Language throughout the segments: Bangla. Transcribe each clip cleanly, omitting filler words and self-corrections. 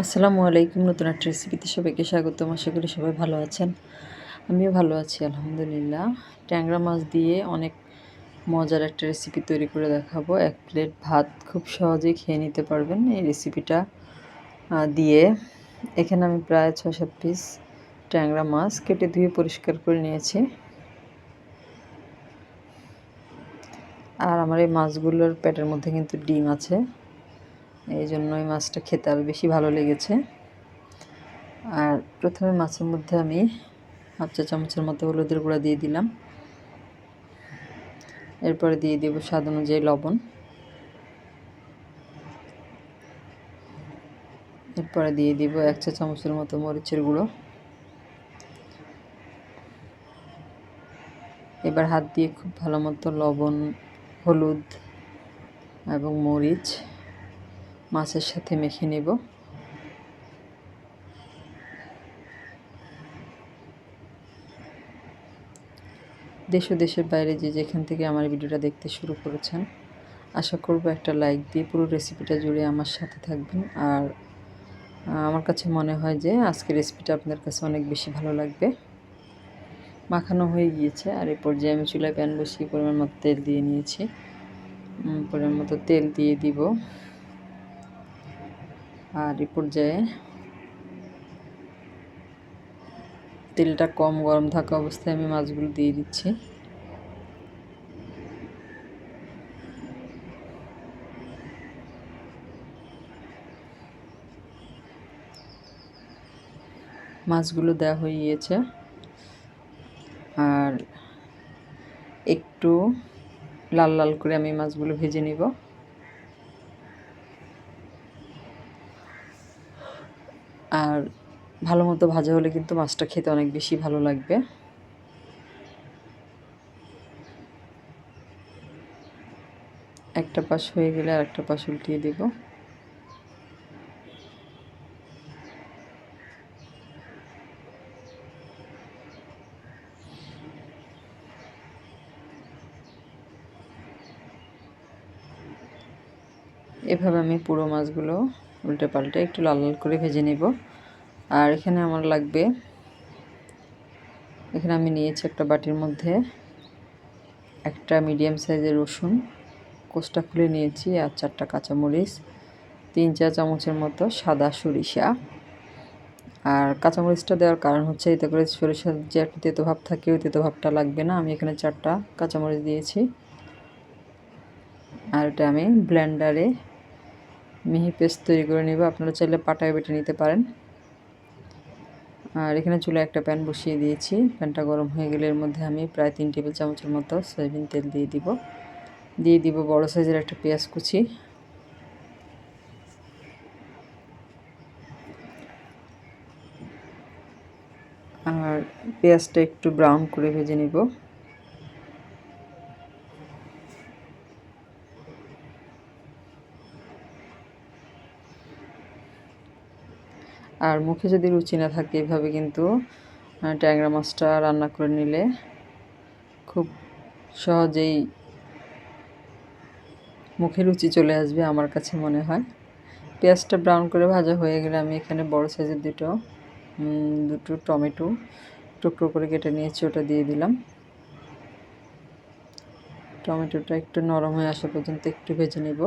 আসসালামু আলাইকুম। নতুন একটা রেসিপিতে সবাইকে স্বাগতম। আশা করি সবাই ভালো আছেন। আমিও ভালো আছি আলহামদুলিল্লাহ। ট্যাংরা মাছ দিয়ে অনেক মজার একটা রেসিপি তৈরি করে দেখাবো। 1 প্লেট ভাত খুব সহজেই খেয়ে নিতে পারবেন এই রেসিপিটা দিয়ে। এখানে আমি প্রায় 6-7 পিস ট্যাংরা মাছ কেটে ধুয়ে পরিষ্কার করে নিয়েছি। আর আমার এই মাছগুলোর পেটের মধ্যে কিন্তু ডিম আছে, এই জন্য এই মাছটা খেতে আরও বেশি ভালো লেগেছে। আর প্রথমে মাছের মধ্যে আমি হাফ চা চামচের মতো হলুদের গুঁড়া দিয়ে দিলাম। এরপরে দিয়ে দেব স্বাদ অনুযায়ী লবণ। এরপরে দিয়ে দিব 1 চা চামচের মতো মরিচের গুঁড়ো। এবার হাত দিয়ে খুব ভালো মতো লবণ, হলুদ এবং মরিচ মাছের সাথে মেখে নেব। দেশ ও দেশের বাইরে যে যেখান থেকে আমার ভিডিওটা দেখতে শুরু করেছেন, আশা করব একটা লাইক দিয়ে পুরো রেসিপিটা জুড়ে আমার সাথে থাকবেন। আর আমার কাছে মনে হয় যে আজকের রেসিপিটা আপনাদের কাছে অনেক বেশি ভালো লাগবে। মাখানো হয়ে গিয়েছে, আর এই পর্যায়ে আমি চুলায় প্যান বসিয়ে পরিমাণ মতো তেল দিয়ে নিয়েছি। পরিমাণ মতো তেল দিয়ে দিব। আর এই পর্যায়ে তেলটা কম গরম থাকা অবস্থায় আমি মাছগুলো দিয়ে দিচ্ছি। মাছগুলো দেওয়া হয়ে গিয়েছে, আর একটু লাল লাল করে আমি মাছগুলো ভেজে নিব। আর ভালো মতো ভাজা হলে কিন্তু মাছটা খেতে অনেক বেশি ভালো লাগবে। একটা পাশ হয়ে গেলে আর একটা পাশ উল্টিয়ে দেব। এভাবে আমি পুরো মাছগুলো উল্টে পাল্টে একটু লাল লাল করে ভেজে নেব। আর এখানে আমার লাগবে, এখানে আমি নিয়েছি একটা বাটির মধ্যে একটা মিডিয়াম সাইজের রসুন কোষটা খুলে নিয়েছি, আর 4টা কাঁচামরিচ, 3 চা চামচের মতো সাদা সরিষা। আর কাঁচামরিচটা দেওয়ার কারণ হচ্ছে এতে করে সরিষার যে একটা তেতো ভাব থাকে ওই তেতো ভাবটা লাগবে না। আমি এখানে 4টা কাঁচামরিচ দিয়েছি। আর এটা আমি ব্লেন্ডারে মিহি পেস্ট তৈরি করে নেব। আপনারা চাইলে পাটায় বেটে নিতে পারেন। আর এখানে চুলায় একটা প্যান বসিয়ে দিয়েছি। প্যানটা গরম হয়ে গেলে এর মধ্যে আমি প্রায় 3 টেবিল চামচের মতো সয়াবিন তেল দিয়ে দিব বড় সাইজের একটা পেঁয়াজ কুচি। আর পেঁয়াজটা একটু ব্রাউন করে ভেজে নিব। আর মুখে যদি রুচি না থাকে এভাবে কিন্তু ট্যাংরা মাছটা রান্না করে নিলে খুব সহজেই মুখে রুচি চলে আসবে আমার কাছে মনে হয়। পেঁয়াজটা ব্রাউন করে ভাজা হয়ে গেলে আমি এখানে বড় সাইজের দুটো টমেটো টুকরো করে কেটে নিয়েছি, ওটা দিয়ে দিলাম। টমেটোটা একটু নরম হয়ে আসা পর্যন্ত একটু ভেজে নেব।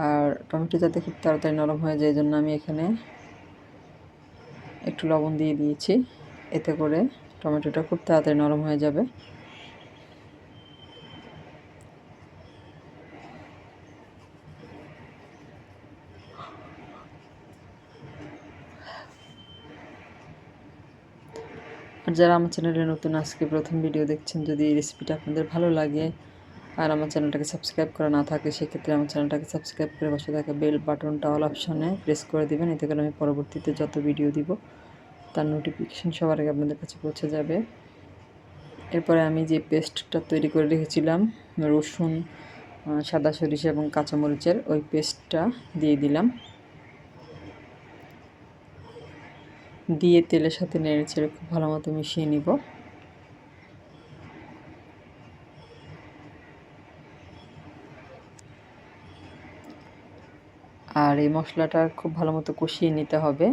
আর টমেটো যাতে খুব তাড়াতাড়ি নরম হয়ে যায়, এই জন্য আমি এখানে একটু লবণ দিয়ে দিয়েছি। এতে করে টমেটোটা খুব তাড়াতাড়ি নরম হয়ে যাবে। আর যারা আমার চ্যানেলে নতুন আজকে প্রথম ভিডিও দেখছেন, যদি এই রেসিপিটা আপনাদের ভালো লাগে আর আমার চ্যানেলটাকে সাবস্ক্রাইব করা না থাকে, সেক্ষেত্রে আমার চ্যানেলটাকে সাবস্ক্রাইব করে পাশে থাকা বেল বাটনটা অল অপশনে প্রেস করে দেবেন। এতে করে আমি পরবর্তীতে যত ভিডিও দিব তার নোটিফিকেশান সবার আগে আপনাদের কাছে পৌঁছে যাবে। এরপরে আমি যে পেস্টটা তৈরি করে রেখেছিলাম রসুন, সাদা সরিষা এবং কাঁচামরিচের, ওই পেস্টটা দিয়ে দিলাম। দিয়ে তেলের সাথে নেড়ে চেড়ে খুব ভালো মতো মিশিয়ে নিব। আর এই মশলাটা খুব ভালো মতো কষিয়ে নিতে হবে।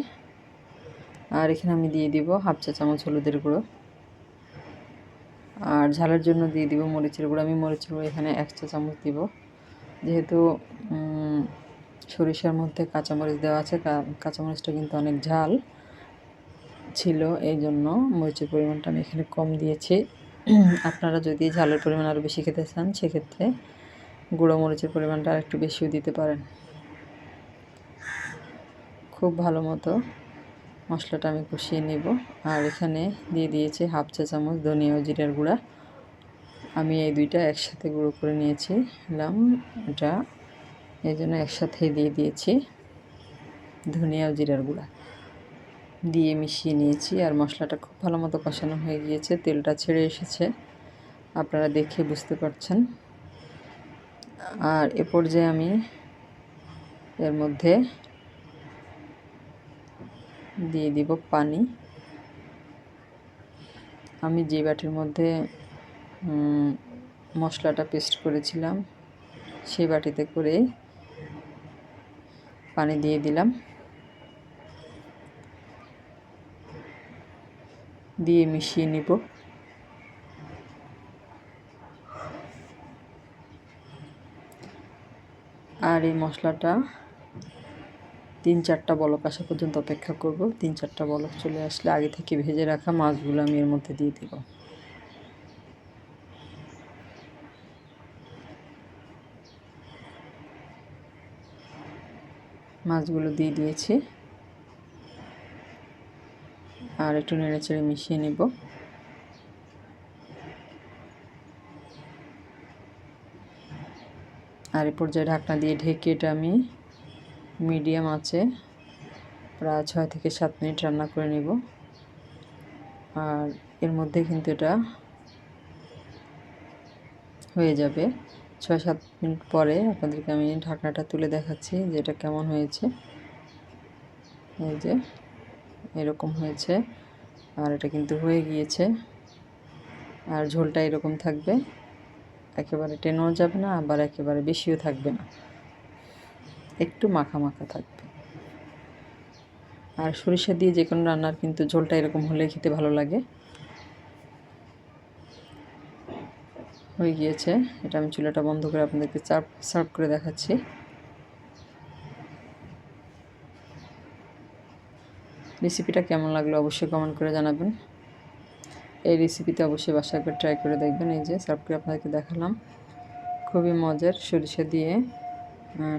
আর এখানে আমি দিয়ে দিব হাফ চা চামচ হলুদের গুঁড়ো, আর ঝালের জন্য দিয়ে দিব মরিচের গুঁড়ো। আমি মরিচের গুঁড়ো এখানে 1 চা চামচ দিব, যেহেতু সরিষার মধ্যে কাঁচামরিচ দেওয়া আছে, কাঁচামরিচটা কিন্তু অনেক ঝাল ছিল, এই জন্য মরিচের পরিমাণটা আমি এখানে কম দিয়েছি। আপনারা যদি ঝালের পরিমাণ আরও বেশি খেতে চান সেক্ষেত্রে গুঁড়ো মরিচের পরিমাণটা আর একটু বেশিও দিতে পারেন। খুব ভালো মতো মশলাটা আমি কষিয়ে নেব। আর এখানে দিয়ে দিয়েছি হাফ চা চামচ ধনিয়া ও জিরার গুঁড়া। আমি এই দুইটা একসাথে গুঁড়ো করে নিয়েছিলাম, এটা এই জন্য একসাথেই দিয়ে দিয়েছি। ধনিয়া ও জিরার গুঁড়া দিয়ে মিশিয়ে নিয়েছি। আর মশলাটা খুব ভালো মতো কষানো হয়ে গিয়েছে, তেলটা ছেড়ে এসেছে, আপনারা দেখে বুঝতে পারছেন। আর এ পর্যায়ে আমি এর মধ্যে দিয়ে দিব পানি। আমি যে বাটির মধ্যে মশলাটা পেস্ট করেছিলাম সেই বাটিতে করে পানি দিয়ে দিলাম, দিয়ে মিশিয়ে নিব। আর এই মশলাটা 3-4টা বলক আসা পর্যন্ত অপেক্ষা করব। 3-4টা বলক চলে আসলে আগে থেকে ভেজে রাখা মাছগুলো আমি এর মধ্যে দিয়ে দেব। মাছগুলো দিয়ে দিয়েছি, আর একটু নেড়েচেড়ে মিশিয়ে নেব। আর এই পর্যায়ে ঢাকনা দিয়ে ঢেকে এটা আমি মিডিয়াম আঁচে প্রায় 6 থেকে 7 মিনিট রান্না করে নেব। আর এর মধ্যে কিন্তু এটা হয়ে যাবে। 6-7 মিনিট পরে আপনাদেরকে আমি ঢাকনাটা তুলে দেখাচ্ছি যে এটা কেমন হয়েছে। এই যে এরকম হয়েছে, আর এটা কিন্তু হয়ে গিয়েছে। আর ঝোলটা এরকম থাকবে, একেবারে টেনেও যাবে না, আবার একেবারে বেশিও থাকবে না, একটু মাখা মাখা থাকবে। আর সরিষা দিয়ে যে কোনো রান্নার কিন্তু ঝোলটা এরকম হলে খেতে ভালো লাগে। হয়ে গিয়েছে, এটা আমি চুলাটা বন্ধ করে আপনাদেরকে সার্ভ করে দেখাচ্ছি। রেসিপিটা কেমন লাগলো অবশ্যই কমেন্ট করে জানাবেন। এই রেসিপিতে অবশ্যই বাসায় করে ট্রাই করে দেখবেন। এই যে সার্ভ করে আপনাদেরকে দেখালাম, খুবই মজার সরিষা দিয়ে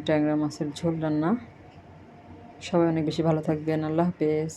ট্যাংরা মাছের ঝোল রান্না। সবাই অনেক বেশি ভালো থাকবেন। আল্লাহ হাফেজ।